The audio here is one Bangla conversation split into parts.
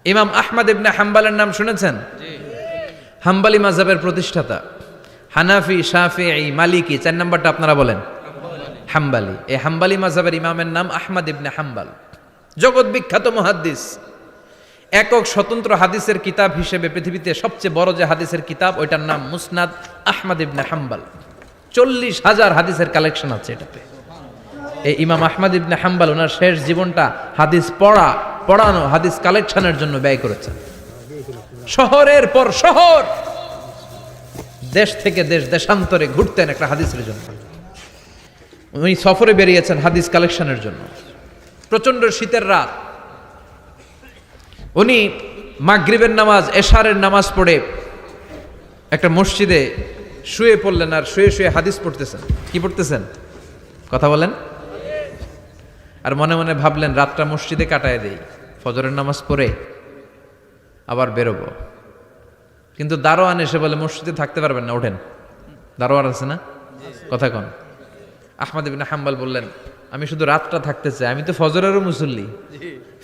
ইমাম আহমদ ইবনে হাম্বালের নাম শুনেছেন? হাম্বালি মাযহাবের প্রতিষ্ঠাতা। হানাফি, শাফিঈ, মালিকি, 4 নাম্বারটা আপনারা বলেন। হাম্বালি। এই হাম্বালি মাযহাবের ইমামের নাম আহমদ ইবনে হাম্বাল, জগৎ বিখ্যাত মুহাদ্দিস। একক স্বতন্ত্র হাদিসের কিতাব হিসেবে পৃথিবীতে সবচেয়ে বড় যে হাদিসের কিতাব, ওইটার নাম মুসনাদ আহমদ ইবনে হাম্বাল। 40,000 হাদিসের কালেকশন আছে এটাতে। এই ইমাম আহমদ ইবনে হাম্বাল ওনার শেষ জীবনটা হাদিস পড়ানো, হাদিস কালেকশনের জন্য ব্যয় করেছেন। শহরের পর শহর, দেশ থেকে দেশ, দেশান্তরে ঘুরতেন একটা হাদিসের জন্য। উনি সফরে বেরিয়েছেন হাদিস কালেকশনের জন্য। প্রচন্ড শীতের রাত, উনি মাগরিবের নামাজ, এশারের নামাজ পড়ে একটা মসজিদে শুয়ে পড়লেন, আর শুয়ে শুয়ে হাদিস পড়তেছেন। কি পড়তেছেন? কথা বলেন। আর মনে মনে ভাবলেন রাতটা মসজিদে কাটায় দেই, ফজরের নামাজ পড়ে আবার বেরোবো। কিন্তু দারোয়ান এসে বলে মসজিদে থাকতে পারবেন না, ওঠেন। দারোয়ান আছে না? কথা কন। আহমদ ইবনে হাম্বাল বললেন, আমি শুধু রাতটা থাকতে চাই, আমি তো ফজরেরও মুসল্লি,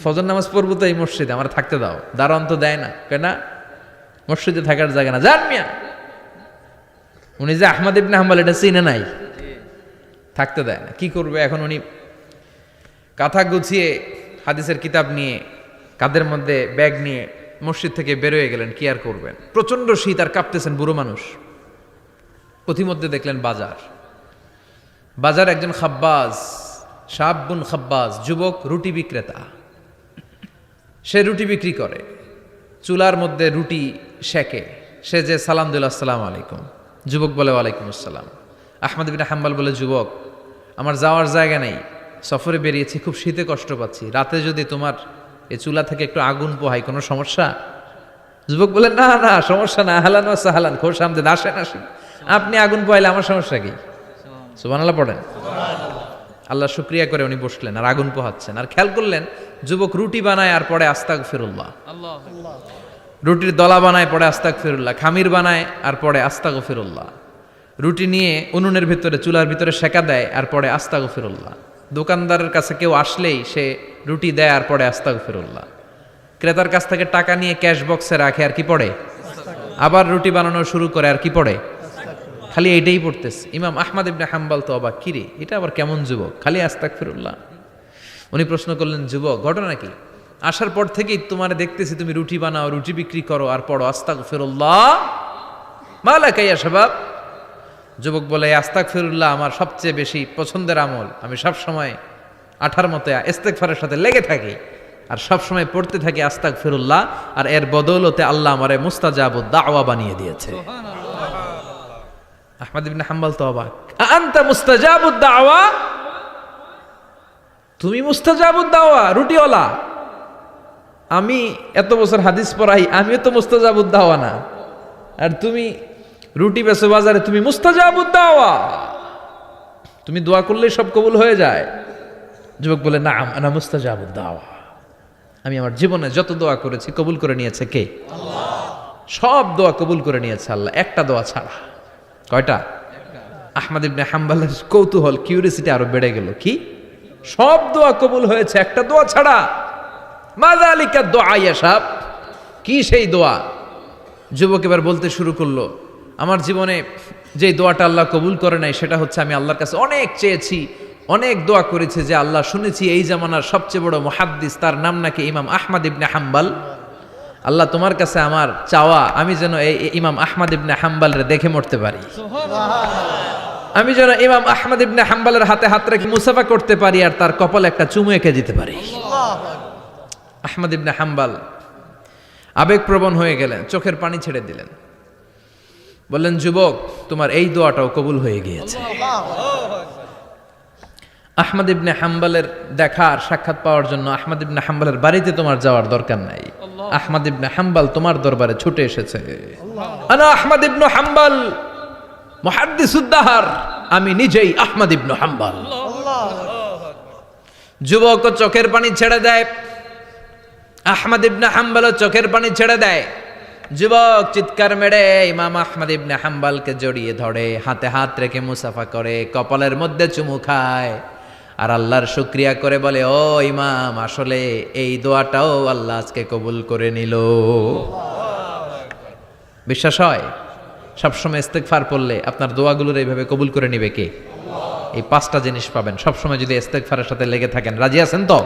ফজর নামাজ পড়বো তো এই মসজিদে, আমার থাকতে দাও। দারোয়ান তো দেয় না, কেনা মসজিদে থাকার জায়গা না, যান মিয়া। উনি যে আহমদ ইবনে হাম্বাল এটা চিনে নাই, থাকতে দেয় না। কি করবে এখন? উনি কাঁথা গুছিয়ে হাদিসের কিতাব নিয়ে কাঁধের মধ্যে ব্যাগ নিয়ে মসজিদ থেকে বেরোয় গেলেন। কি আর করবেন, প্রচন্ড শীত, আর কাঁপতেছেন, বুড়ো মানুষ। পথিমধ্যে দেখলেন বাজার একজন খাব্বাজ, শাবুন খাব্বাজ, যুবক রুটি বিক্রেতা। সে রুটি বিক্রি করে, চুলার মধ্যে রুটি সেকে। সে যে সালাম দিল, আসসালামু আলাইকুম। যুবক বলে, ওয়ালাইকুম আসসালাম। আহমদ ইবনে হাম্বাল বলে, যুবক আমার যাওয়ার জায়গা নেই, সফরে বেরিয়েছি, খুব শীতে কষ্ট পাচ্ছি, রাতে যদি তোমার এই চুলা থেকে একটু আগুন পোহাই কোনো সমস্যা? যুবক বলে, না না সমস্যা না, আহলান ওয়া সাহলান, খোশ আমদেদ, আসেন আসেন, আপনি আগুন পোহাইলে আমার সমস্যা কি? সুবহানাল্লাহ পড়েন। আল্লাহ শুকরিয়া করে উনি বসলেন আর আগুন পোহাচ্ছেন। আর খেয়াল করলেন যুবক রুটি বানায় আর পড়ে আস্তাগফিরুল্লাহ। রুটির দলা বানায়, পড়ে আস্তাগফিরুল্লাহ। খামির বানায় আর পড়ে আস্তাগফিরুল্লাহ। রুটি নিয়ে উনুনের ভিতরে, চুলার ভিতরে সেকা দেয় আর পড়ে আস্তাগফিরুল্লাহ। দোকানদারের কাছে কেউ আসলেই সে রুটি দেয় আর পড়ে আস্তাগফিরুল্লাহ। ক্রেতার কাছ থেকে টাকা নিয়ে ক্যাশ বক্সে রাখে আর কি পড়ে? আবার রুটি বানানো শুরু করে আর কি পড়ে? খালি এইটাই পড়তেছে। ইমাম আহমদ ইবনে হাম্বাল তো অবাক, কিরে এটা আবার কেমন যুবক, খালি আস্তাগফিরুল্লাহ। উনি প্রশ্ন করলেন, যুবক ঘটনা কি? আসার পর থেকেই তোমার দেখতেছি তুমি রুটি বানাও, রুটি বিক্রি করো আর পড়ো আস্তাগফিরুল্লাহ, মালাকা ইয়া শাবাব। যুবক বলে, আস্তাগফিরুল্লাহ আমার সবচেয়ে বেশি পছন্দের আমল, আমি সব সময় আঠার মতো ইস্তেগফারের সাথে লেগে থাকি আর সব সময় পড়তে থাকি আস্তাগফিরুল্লাহ, আর এর বদৌলতে আল্লাহ আমারে মুস্তাজাবুদ দাওয়া বানিয়ে দিয়েছে। আহমদ ইবনে হাম্বাল তো অবাক, আনতা মুস্তাজাবুদ দাওয়া, তুমি মুস্তাজাবুদ দাওয়া, রুটিওয়ালা। আমি এত বছর হাদিস পড়াই, আমিও তো মুস্তাজাবুদ দাওয়া না, আর তুমি রুটি বেচো বাজারে, তুমি মুস্তাজাবুদ দাওয়া, তুমি দোয়া করলেই সব কবুল হয়ে যায়। যুবক বলে, না আনা মুস্তাজাবুদ দাওয়া, আমি আমার জীবনে যত দোয়া করেছি কবুল করে নিয়েছে কে? আল্লাহ। সব দোয়া কবুল করে নিয়েছে আল্লাহ, একটা দোয়া ছাড়া। কয়টা? আহমদ ইবনে হাম্বালের কৌতূহল, কিউরিয়াসিটি আরো বেড়ে গেল। কি? সব দোয়া কবুল হয়েছে, একটা দোয়া ছাড়া। মাযালিকা দোয়া ইয়া শাব, কি সেই দোয়া? যুবক এবার বলতে শুরু করলো, আমার জীবনে যে দোয়াটা আল্লাহ কবুল করে নাই সেটা হচ্ছে আমি আল্লাহর কাছে অনেক চেয়েছি, অনেক দোয়া করেছি যে আল্লাহ, শুনেছি এই জামানার সবচেয়ে বড় মুহাদ্দিস, তার নাম নাকি ইমাম আহমদ ইবনে হাম্বাল। আল্লাহ তোমার কাছে আমার চাওয়া, আমি যেন এই ইমাম আহমদ ইবনে হাম্বালের দেখে মরতে পারি, আমি যেন ইমাম আহমদ ইবনে হাম্বালের হাতে হাত রেখে মুসাফা করতে পারি আর তার কপালে একটা চুমু এঁকে দিতে পারি। আহমদ ইবনে হাম্বাল আবেগপ্রবণ হয়ে গেলেন, চোখের পানি ছেড়ে দিলেন, বললেন, যুবক তোমার এই দোয়াটাও কবুল হয়ে গিয়েছে। আহমদ ইবনে হাম্বালের দেখার সাক্ষাৎ পাওয়ার জন্য আহমদ ইবনে হাম্বালের বাড়িতে তোমার যাওয়ার দরকার নাই, আহমদ ইবনে হাম্বাল তোমার দরবারে ছুটে এসেছে। আনা আহমদ ইবনে হাম্বাল মুহাদ্দিসুদ দাহর, আমি নিজেই আহমদ ইবনে হাম্বাল। যুবক চোখের পানি ছেড়ে দেয়, আহমদ ইবনে হাম্বালও চোখের পানি ছেড়ে দেয়। যুবক চিৎকার মেরে ইমাম আহমদ ইবনে হাম্বালকে জড়িয়ে ধরে, হাতে হাত রেখে মুসাফা করে, কপালের মধ্যে চুমু খায়। আর আল্লাহর শুকরিয়া করে বলে, ও ইমাম, আসলে এই দোয়াটাও আল্লাহ আজকে কবুল করে নিল। বিশ্বাস হয়? সবসময় ইস্তেগফার পড়লে আপনার দোয়াগুলোর এইভাবে কবুল করে নিবে কে? এই 5টা জিনিস পাবেন সবসময় যদি ইস্তেগফারের সাথে লেগে থাকেন। রাজি আছেন তো?